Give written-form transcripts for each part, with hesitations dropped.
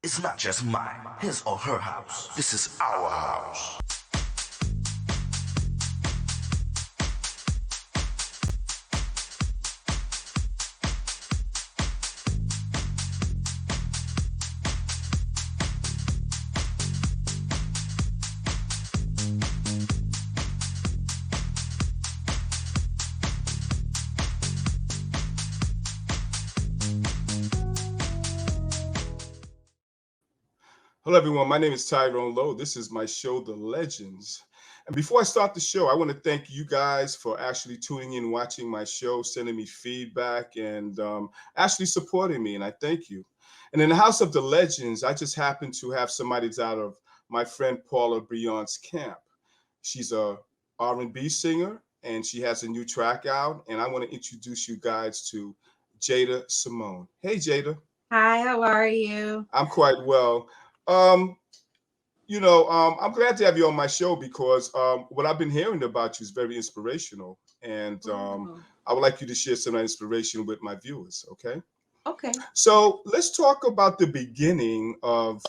It's not just mine, his or her house. This is our house. Hello, everyone. My name is Tyrone Lowe. This is my show, The Legends. And before I start the show, I want to thank you guys for actually tuning in, watching my show, sending me feedback, and actually supporting me. And I thank you. And in the House of the Legends, I just happen to have somebody that's out of my friend Paula Brion's camp. She's a R&B singer, and she has a new track out. And I want to introduce you guys to Jaida Symone. Hey, Jaida. Hi, how are you? I'm quite well. Um, I'm glad to have you on my show because what I've been hearing about you is very inspirational, and Oh, I would like you to share some of that inspiration with my viewers. Okay, okay. so let's talk about the beginning of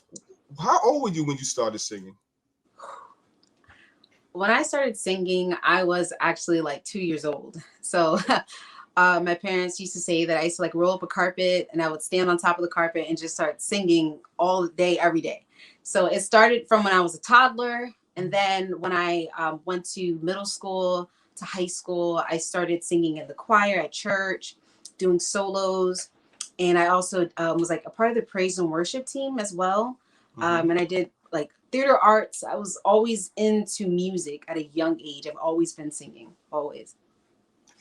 how old were you when you started singing? When I started singing, I was actually like 2 years old. So my parents used to say that I used to like roll up a carpet and I would stand on top of the carpet and just start singing all day, every day. So it started from when I was a toddler. And then when I went to middle school to high school, I started singing in the choir at church, doing solos. And I also was like a part of the praise and worship team as well. Hmm. And I did like theater arts. I was always into music at a young age. I've always been singing, always.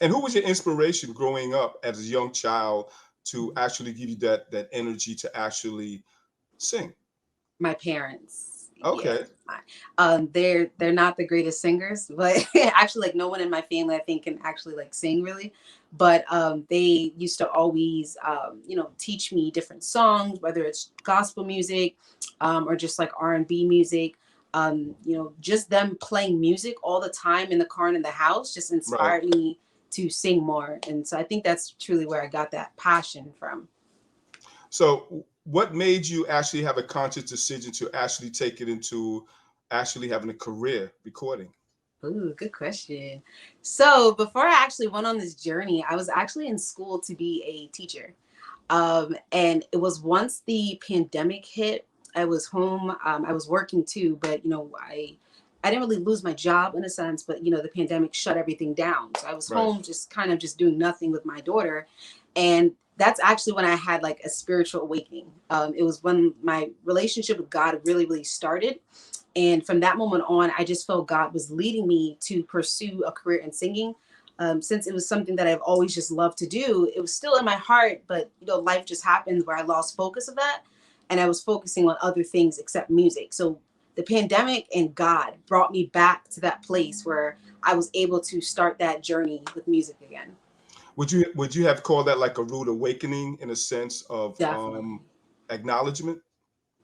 And who was your inspiration growing up as a young child to actually give you that energy to actually sing? My parents, yeah. Okay, They're not the greatest singers, but actually, like no one in my family, I think, can actually like sing really. But they used to always, teach me different songs, whether it's gospel music, or just like R&B music. Just them playing music all the time in the car and in the house just right. inspired me to sing more. And so I think that's truly where I got that passion from. So, what made you actually have a conscious decision to actually take it into actually having a career recording? Ooh, good question. So before I actually went on this journey, I was actually in school to be a teacher. And it was once the pandemic hit, I was home. I was working too, but I didn't really lose my job in a sense, but the pandemic shut everything down. So I was Right. home just kind of just doing nothing with my daughter. And that's actually when I had like a spiritual awakening. It was when my relationship with God really, really started. And from that moment on, I just felt God was leading me to pursue a career in singing. Since it was something that I've always just loved to do, it was still in my heart, but life just happened where I lost focus of that, and I was focusing on other things except music. So the pandemic and God brought me back to that place where I was able to start that journey with music again. Would you have called that like a rude awakening in a sense of Definitely. acknowledgement?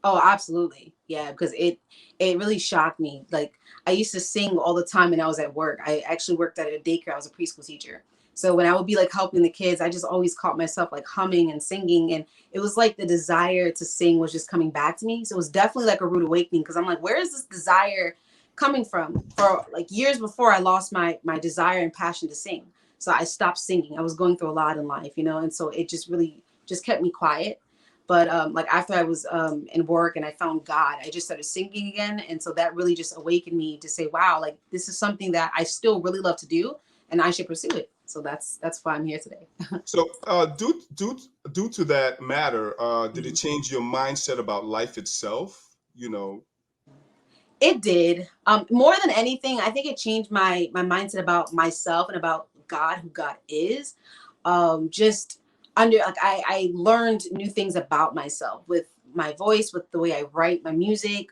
Oh, absolutely. Yeah, because it really shocked me. Like I used to sing all the time and I was at work. I actually worked at a daycare. I was a preschool teacher. So when I would be like helping the kids, I just always caught myself like humming and singing, and it was like the desire to sing was just coming back to me. So it was definitely like a rude awakening because I'm like, where is this desire coming from? For like years before I lost my desire and passion to sing. So I stopped singing. I was going through a lot in life, and so it just really just kept me quiet. But like after I was in work and I found God, I just started singing again, and so that really just awakened me to say, "Wow, like this is something that I still really love to do, and I should pursue it." So that's why I'm here today. So, due to that matter, did it Mhm. change your mindset about life itself? It did. More than anything, I think it changed my mindset about myself and about God, who God is. Just under like I learned new things about myself with my voice, with the way I write my music,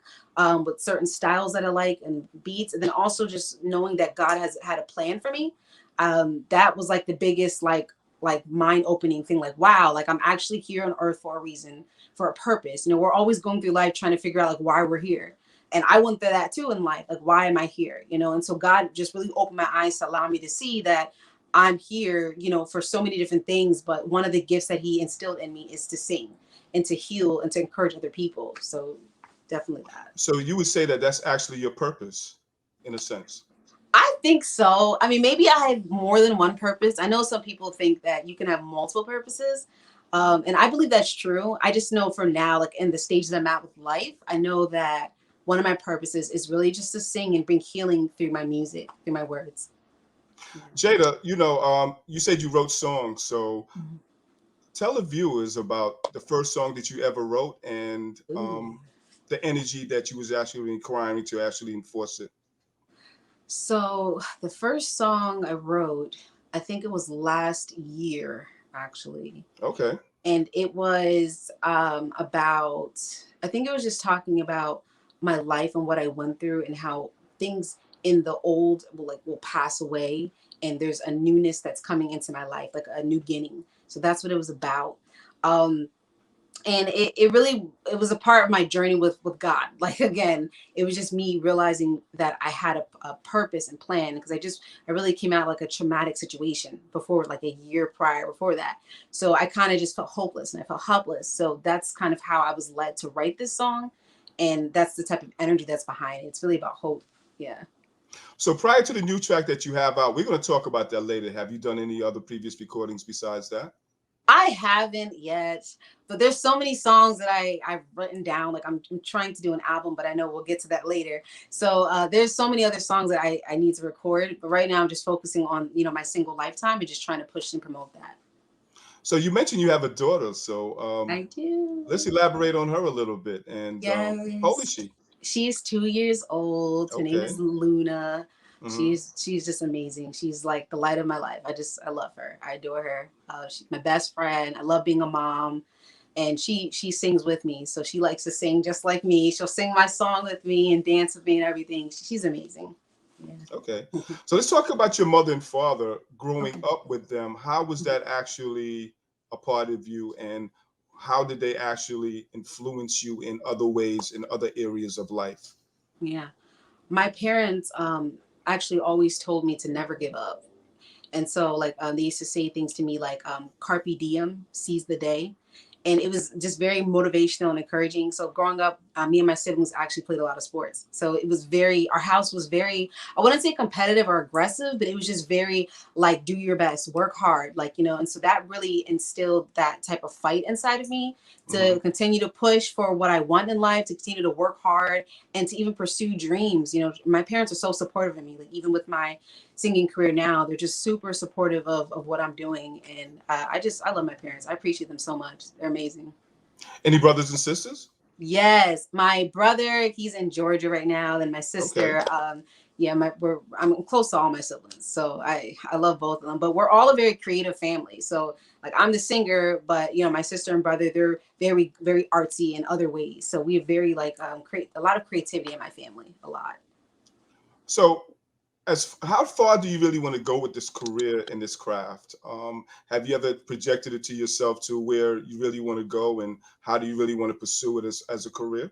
with certain styles that I like and beats, and then also just knowing that God has had a plan for me. That was like the biggest like mind opening thing. Like wow, like I'm actually here on Earth for a reason, for a purpose. We're always going through life trying to figure out like why we're here, and I went through that too in life. Like, why am I here? And so God just really opened my eyes to allow me to see that I'm here, for so many different things. But one of the gifts that He instilled in me is to sing. and to heal and to encourage other people. So definitely that. So you would say that that's actually your purpose, in a sense. I think so. I mean, maybe I have more than one purpose. I know some people think that you can have multiple purposes. And I believe that's true. I just know for now, like in the stages I'm at with life, I know that one of my purposes is really just to sing and bring healing through my music, through my words. Jada, you said you wrote songs, so Mhm. tell the viewers about the first song that you ever wrote and Ooh. the energy that you was actually requiring to actually enforce it. So the first song I wrote, I think it was last year, actually. Okay. And it was about, I think it was just talking about my life and what I went through and how things in the old will pass away, and there's a newness that's coming into my life, like a new beginning. So that's what it was about. um and it really, it was a part of my journey with God. Like, again, it was just me realizing that I had a purpose and plan, because I really came out like a traumatic situation before, like a year prior before that. So I kind of just felt hopeless and I felt helpless. So that's kind of how I was led to write this song, and that's the type of energy that's behind it. It's really about hope. Yeah. So prior to the new track that you have out, we're going to talk about that later. Have you done any other previous recordings besides that? I haven't yet, but there's so many songs that I've written down. Like, I'm trying to do an album, but I know we'll get to that later. So there's so many other songs that I need to record. But right now I'm just focusing on, my single Lifetime and just trying to push and promote that. So you mentioned you have a daughter. So I do. let's elaborate on her a little bit. And how old is Yes. she? She's 2 years old. Her name is Okay. Luna. Hmm. She's just amazing. She's like the light of my life. I love her. I adore her. She's my best friend. I love being a mom. And she sings with me, so she likes to sing just like me. She'll sing my song with me and dance with me and everything. She's amazing. Yeah. Okay. So let's talk about your mother and father growing Okay. up with them. How was that actually a part of you, and how did they actually influence you in other ways, in other areas of life? Yeah. My parents actually always told me to never give up. And so, like, they used to say things to me like, carpe diem, seize the day. And it was just very motivational and encouraging. So growing up, me and my siblings actually played a lot of sports. So it was very, our house was very, I wouldn't say competitive or aggressive, but it was just very like, do your best, work hard, like, and so that really instilled that type of fight inside of me Hmm. to continue to push for what I want in life, to continue to work hard and to even pursue dreams. My parents are so supportive of me, like even with my singing career now, they're just super supportive of what I'm doing. And I love my parents. I appreciate them so much. They're amazing. Any brothers and sisters? Yes, my brother, he's in Georgia right now. Then my Okay. sister, yeah, I'm close to all my siblings, so I love both of them. But we're all a very creative family. So like, I'm the singer, but my sister and brother, they're very very artsy in other ways. So we have very like create a lot of creativity in my family, a lot. So as how far do you really want to go with this career in this craft? Have you ever projected it to yourself to where you really want to go, and how do you really want to pursue it as a career?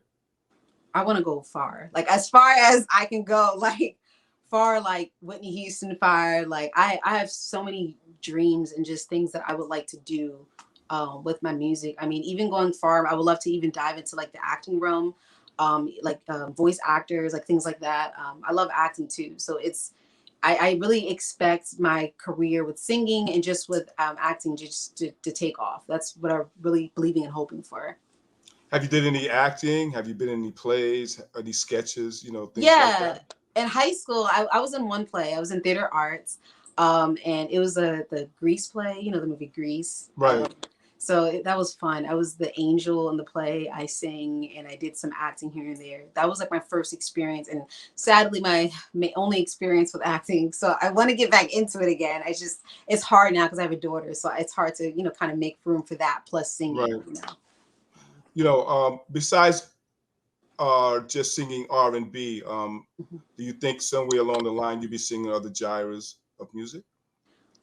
I want to go far, like as far as I can go, like far, like Whitney Houston far. Like I have so many dreams and just things that I would like to do with my music. I mean, even going far, I would love to even dive into like the acting realm, like voice actors, like things like that. I love acting too, so I really expect my career with singing and just with acting just to take off. That's what I'm really believing and hoping for. Have you did any acting? Have you been in any plays, any sketches, things like Yeah, that? in high school, I was in one play. I was in theater arts, and it was the Grease play. The movie Grease. Right. So that was fun. I was the angel in the play. I sang and I did some acting here and there. That was like my first experience, and sadly, my only experience with acting. So I want to get back into it again. It's hard now because I have a daughter, so it's hard to kind of make room for that plus singing. Right. Besides just singing R&B, Mhm. do you think somewhere along the line you'll be singing other genres of music?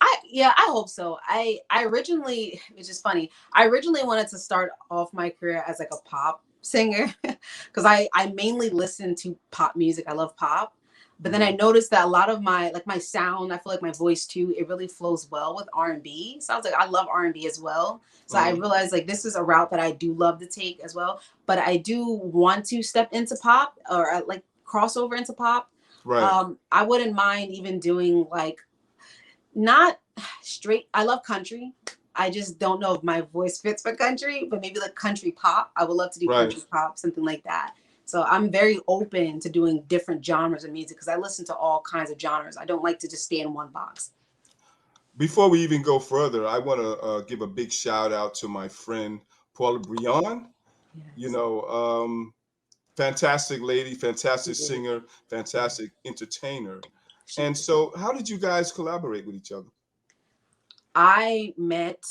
I hope so. I originally, which is funny, I originally wanted to start off my career as like a pop singer because I mainly listen to pop music. I love pop, But then I noticed that a lot of my sound, I feel like my voice too, it really flows well with R&B. So I was like, I love R&B as well. So I realized like this is a route that I do love to take as well. But I do want to step into pop or like crossover into pop. Right. I wouldn't mind even doing like not straight. I love country. I just don't know if my voice fits for country, but maybe like country pop. I would love to do Right. country pop, something like that. So I'm very open to doing different genres of music because I listen to all kinds of genres. I don't like to just stay in one box. Before we even go further, I want to give a big shout out to my friend Paula Brion. Yes. You know, fantastic lady, fantastic singer, fantastic entertainer. And so, how did you guys collaborate with each other? I met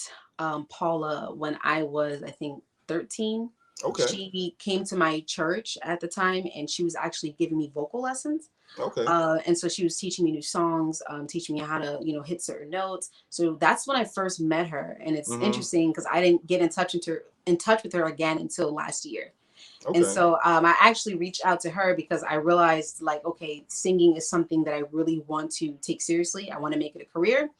Paula when I was, I think, 13. Okay. She came to my church at the time, and she was actually giving me vocal lessons. Okay. And so she was teaching me new songs, teaching me how to, hit certain notes. So that's when I first met her, and it's interesting because I didn't get in touch with her again until last year. Okay. And so I actually reached out to her because I realized like, okay, singing is something that I really want to take seriously. I want to make it a career.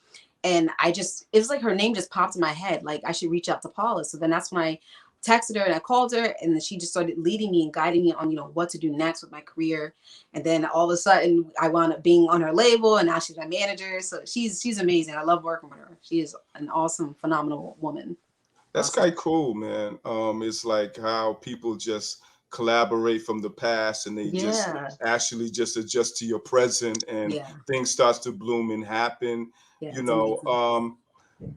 And it was like her name just popped in my head. Like I should reach out to Paula. So then that's when I texted her and I called her, and then she just started leading me and guiding me on, what to do next with my career. And then all of a sudden I wound up being on her label, and now she's my manager. So she's amazing. I love working with her. She is an awesome, phenomenal woman. That's kind of cool, man. It's like how people just collaborate from the past, and they just actually just adjust to your present, and things starts to bloom and happen.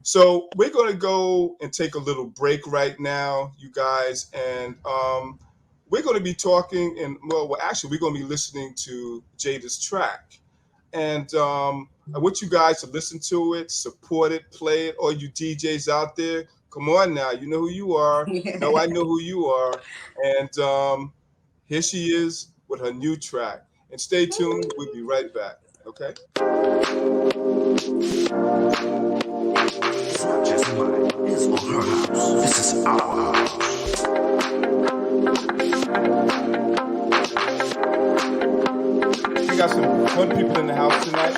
So we're going to go and take a little break right now, you guys, and we're going to be talking, and actually we're going to be listening to Jaida's track, and I want you guys to listen to it, support it, play it. All you DJs out there, come on now, you know who you are. No, I know who you are. And here she is with her new track. And stay tuned. We'll be right back. Okay? It's not just mine. It's on her house. This is our house. We got some fun people in the house tonight.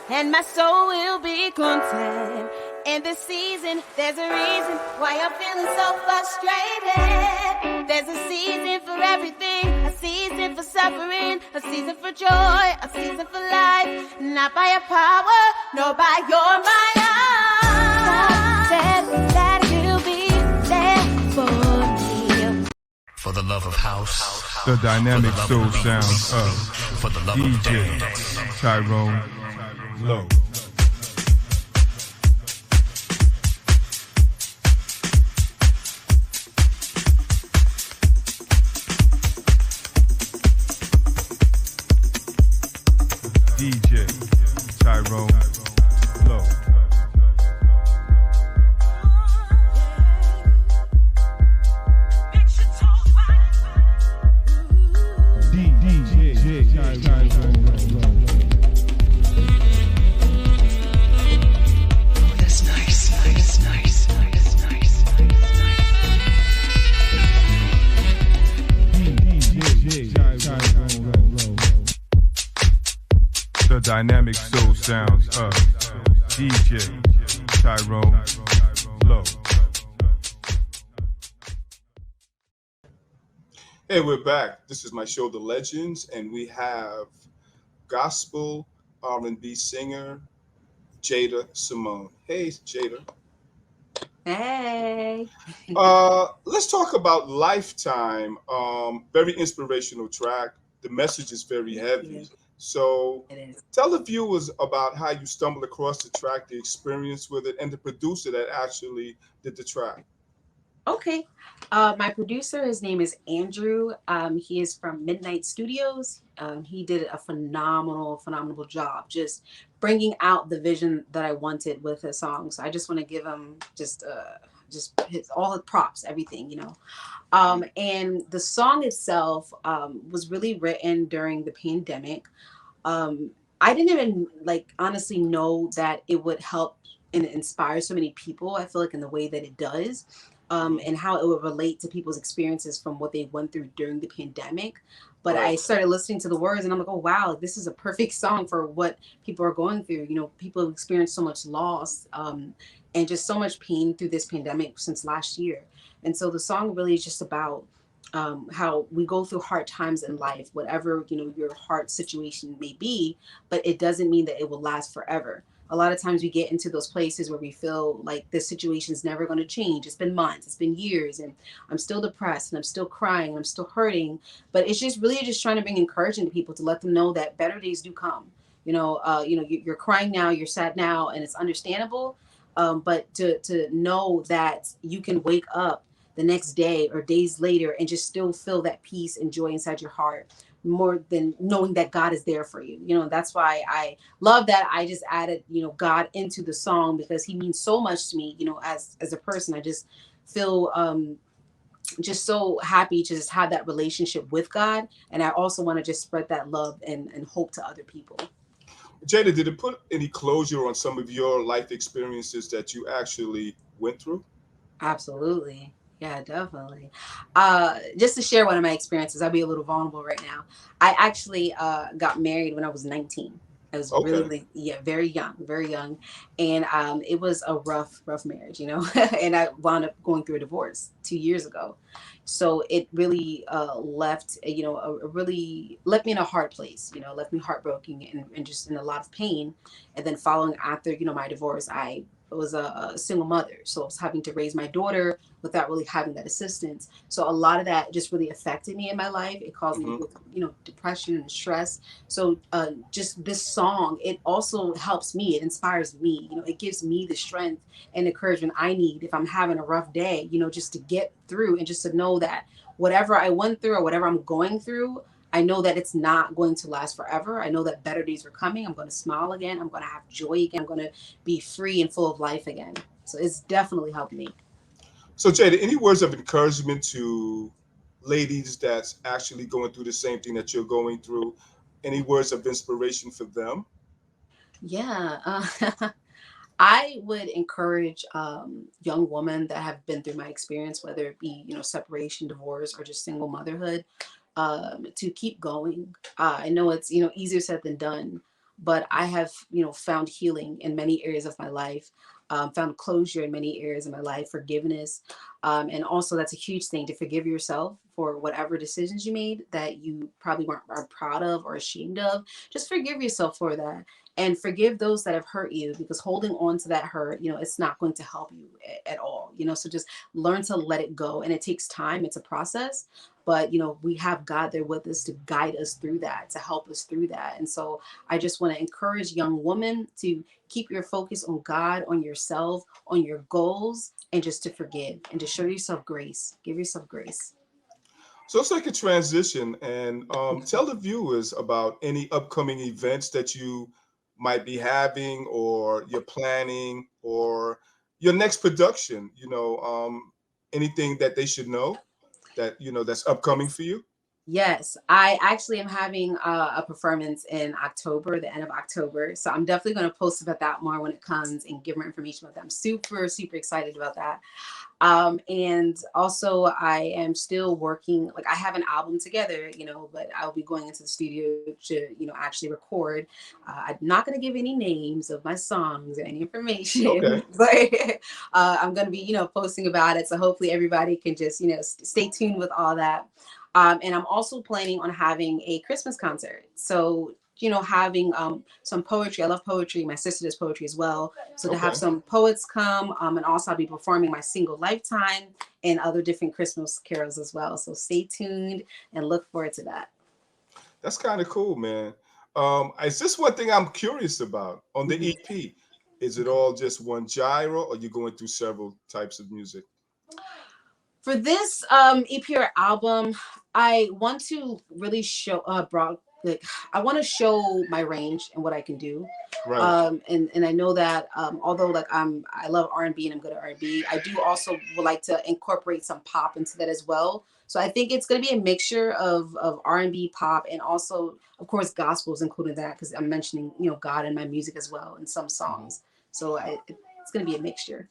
And my soul will be content. In this season, there's a reason why I'm feeling so frustrated. There's a season for everything, a season for suffering, a season for joy, a season for life. Not by your power, nor by your might. God said that He'll be there for me. For the love of house. The dynamic soul sounds of For the love of DJ dance. Tyrone Lowe. DJ Tyrone Lowe. DJ Tyrone Lowe. That's nice, nice, nice, nice, nice, DJ Tyrone Lowe. The dynamic soul sounds of DJ Tyrone Lowe. Hey, we're back. This is my show, The Legends, and we have gospel R&B singer Jaida Symone. Hey, Jaida. Hey. Let's talk about Lifetime. Very inspirational track. The message is very heavy. Yeah. So It is. tell the viewers about how you stumbled across the track, the experience with it, and the producer that actually did the track. Okay. My producer, his name is Andrew. He is from Midnight Studios. He did a phenomenal job just bringing out the vision that I wanted with the song. So I just want to give him just his all the props, everything, you know. And the song itself was really written during the pandemic. I didn't even honestly know that it would help and inspire so many people. I feel like in the way that it does. And how it would relate to people's experiences from what they went through during the pandemic. But I started listening to the words and I'm like, oh, wow, this is a perfect song for what people are going through. You know, people have experienced so much loss and just so much pain through this pandemic since last year. And so the song really is just about how we go through hard times in life, whatever, you know, your hard situation may be, but it doesn't mean that it will last forever. A lot of times we get into those places where we feel like this situation is never going to change. It's been months, it's been years, and I'm still depressed and I'm still crying and I'm still hurting. But it's just really just trying to bring encouragement to people to let them know that better days do come. You're crying now, you're sad now, and it's understandable. But to know that you can wake up the next day or days later and just still feel that peace and joy inside your heart, more than knowing that God is there for you. You know, that's why I love that I just added, you know, God into the song because he means so much to me, you know, as a person. I just feel just so happy to just have that relationship with God. And I also want to just spread that love and hope to other people. Jaida, did it put any closure on some of your life experiences that you actually went through? Absolutely. Yeah, definitely. Just to share one of my experiences, I'll be a little vulnerable right now. I actually got married when I was 19. I was really, very young. And it was a rough marriage, you know, and I wound up going through a divorce 2 years ago. So it really left me in a hard place, you know, left me heartbroken and just in a lot of pain. And then following after, you know, my divorce, I was a single mother. So I was having to raise my daughter without really having that assistance. So a lot of that just really affected me in my life. It caused me with, you know, depression and stress. So just this song, it also helps me. It inspires me. You know, it gives me the strength and encouragement I need if I'm having a rough day, you know, just to get through and just to know that whatever I went through or whatever I'm going through, I know that it's not going to last forever. I know that better days are coming. I'm going to smile again. I'm going to have joy again. I'm going to be free and full of life again. So it's definitely helped me. So Jaida, any words of encouragement to ladies that's actually going through the same thing that you're going through? Any words of inspiration for them? Yeah. I would encourage young women that have been through my experience, whether it be, you know, separation, divorce, or just single motherhood, to keep going. I know it's, you know, easier said than done, but I have, you know, found healing in many areas of my life. found closure in many areas of my life, forgiveness. And also, that's a huge thing, to forgive yourself for whatever decisions you made that you probably weren't are proud of or ashamed of. Just forgive yourself for that. And forgive those that have hurt you, because holding on to that hurt, it's not going to help you at all. So just learn to let it go. And it takes time, it's a process. But we have God there with us to guide us through that, to help us through that. And so I just want to encourage young women to keep your focus on God, on yourself, on your goals, and just to forgive and to show yourself grace. Give yourself grace. So let's take a transition and tell the viewers about any upcoming events that you might be having, or you're planning, or your next production. Anything that they should know that that's upcoming for you. Yes, I actually am having a performance in October, the end of October. So I'm definitely going to post about that more when it comes and give more information about that. I'm super, super excited about that. And also I am still working, like I have an album together, but I'll be going into the studio to, actually record. I'm not going to give any names of my songs or any information, Okay. but I'm going to be, posting about it. So hopefully everybody can just, stay tuned with all that. And I'm also planning on having a Christmas concert. So, having some poetry. I love poetry. My sister does poetry as well. So to have Okay. some poets come, and also I'll be performing my single Lifetime and other different Christmas carols as well. So stay tuned and look forward to that. That's kind of cool, man. It's just one thing I'm curious about on the Mhm. EP. Is it all just one gyro, or you going through several types of music? For this EP or album, I want to really show like I want to show my range and what I can do. Right. And I know that although like I love R&B and I'm good at R&B, I do also would like to incorporate some pop into that as well. So I think it's going to be a mixture of R&B, pop, and also of course gospels including that, because I'm mentioning God in my music as well in some Mhm. songs. So it's going to be a mixture.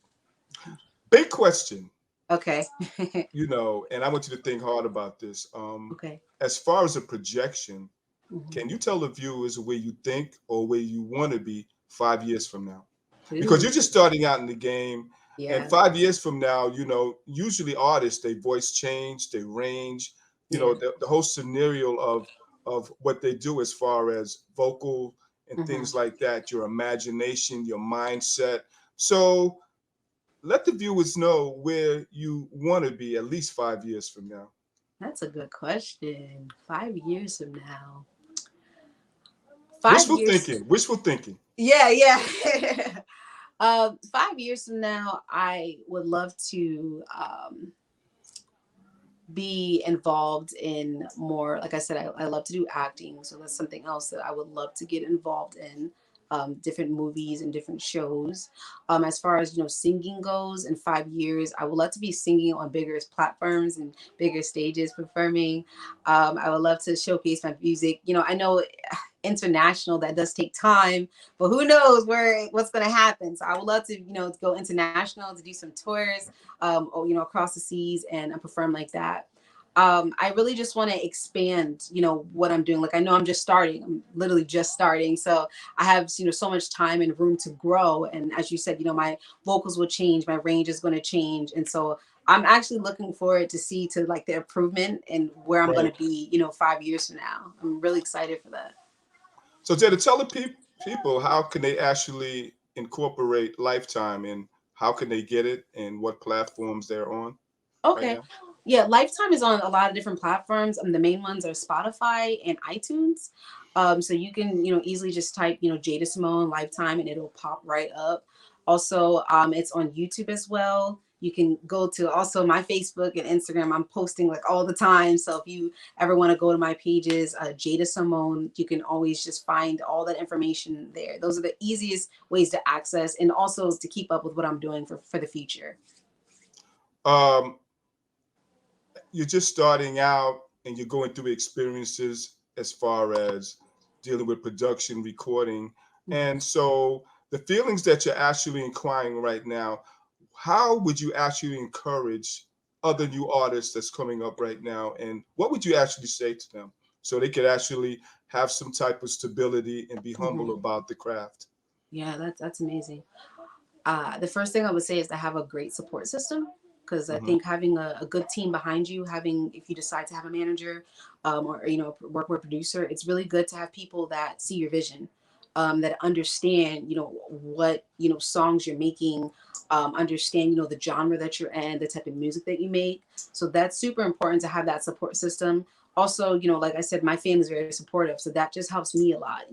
Big question. Okay. And I want you to think hard about this. Okay. As far as a projection, Mhm. can you tell the viewers where you think or where you want to be 5 years from now? Because Ooh, you're just starting out in the game, and yeah. 5 years from now, usually artists, they voice change, they range, Yeah. the whole scenario of what they do as far as vocal and Hmm. things like that, your imagination, your mindset. So let the viewers know where you want to be at least 5 years from now. That's a good question. 5 years from now. Five Wishful years. thinking, wishful thinking. Yeah, yeah. 5 years from now, I would love to be involved in more. Like I said, I love to do acting, so that's something else that I would love to get involved in. Different movies and different shows. As far as singing goes, in 5 years, I would love to be singing on bigger platforms and bigger stages, performing. I would love to showcase my music. I know international, that does take time, but who knows what's going to happen. So I would love to go international, to do some tours, or across the seas, and perform like that. I really just want to expand what I'm doing. Like I know I'm just starting, I'm literally just starting, so I have so much time and room to grow. And as you said, my vocals will change, my range is going to change, and so I'm actually looking forward to see to like the improvement and where I'm going Right. to be 5 years from now. I'm really excited for that. So, Jada, tell the people how can they actually incorporate Lifetime, and how can they get it, and what platforms they're on right Okay. now. Yeah, Lifetime is on a lot of different platforms. The main ones are Spotify and iTunes. So you can, easily just type, Jaida Symone Lifetime and it'll pop right up. Also, it's on YouTube as well. You can go to also my Facebook and Instagram. I'm posting like all the time. So if you ever want to go to my pages, Jaida Symone, you can always just find all that information there. Those are the easiest ways to access and also to keep up with what I'm doing for the future. Um, you're just starting out, and you're going through experiences as far as dealing with production, recording, Mhm. and so the feelings that you're actually inquiring right now. How would you actually encourage other new artists that's coming up right now, and what would you actually say to them so they could actually have some type of stability and be humble Mhm. about the craft? Yeah, that's amazing. The first thing I would say is to have a great support system, because I think having a good team behind you, if you decide to have a manager or work with a producer, it's really good to have people that see your vision, that understand what songs you're making, understand the genre that you're in, the type of music that you make. So that's super important to have that support system. Also, like I said, my family is very supportive, so that just helps me a lot.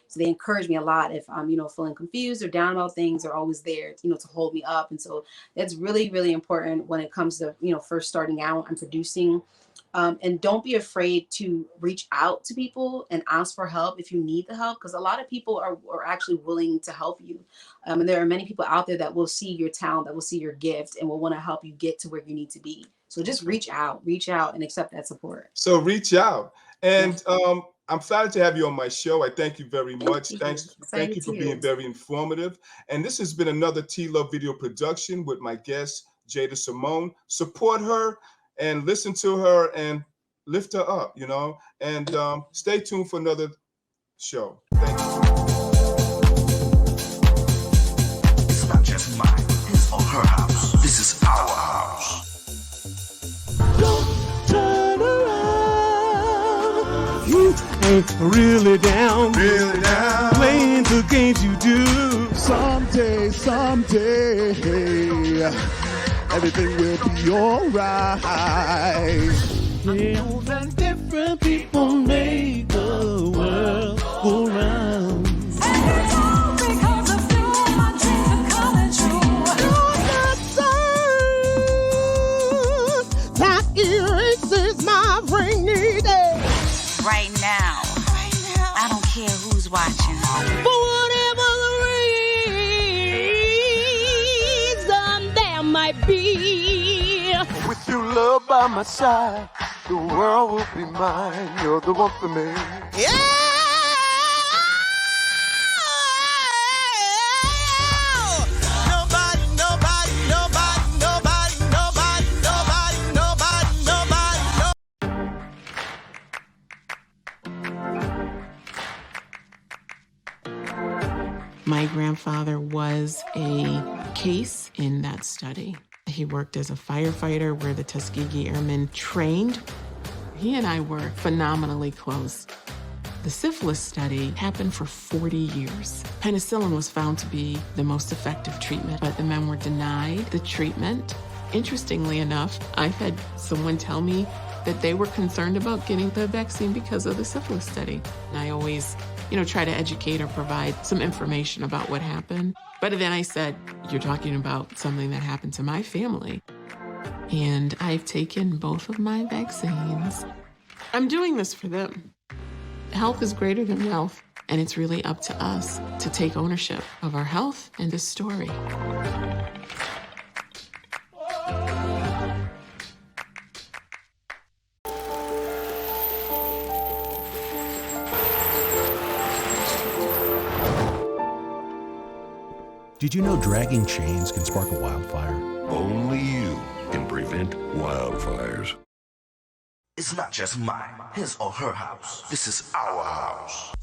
So they encourage me a lot if I'm feeling confused or down about things. They're always there to hold me up. And so that's really, really important when it comes to first starting out and producing. And don't be afraid to reach out to people and ask for help if you need the help, because a lot of people are actually willing to help you. And there are many people out there that will see your talent, that will see your gift, and will want to help you get to where you need to be. So just reach out and accept that support. So reach out. And I'm excited to have you on my show. I thank you very much. Thank you for being very informative. And this has been another T-Love video production with my guest, Jaida Symone. Support her and listen to her and lift her up, and stay tuned for another show. Thank you. It's not just mine, his or her house. This is our house. Don't turn around. You ain't really down. Playing the games you do. Someday, everything will be alright. Yeah, that different people make the world go round. And it's all because of you, my dreams are coming true. That erases my rainy day. Right now, I don't care who's watching. For whatever the reason there might be. With your love by my side, the world will be mine. You're the one for me. Yeah. My grandfather was a case in that study. He worked as a firefighter where the Tuskegee Airmen trained. He and I were phenomenally close. The syphilis study happened for 40 years. Penicillin was found to be the most effective treatment, but the men were denied the treatment. Interestingly enough, I've had someone tell me that they were concerned about getting the vaccine because of the syphilis study. And I always, try to educate or provide some information about what happened. But then I said, you're talking about something that happened to my family. And I've taken both of my vaccines. I'm doing this for them. Health is greater than wealth, and it's really up to us to take ownership of our health and this story. Did you know dragging chains can spark a wildfire? Only you can prevent wildfires. It's not just mine, his or her house. This is our house.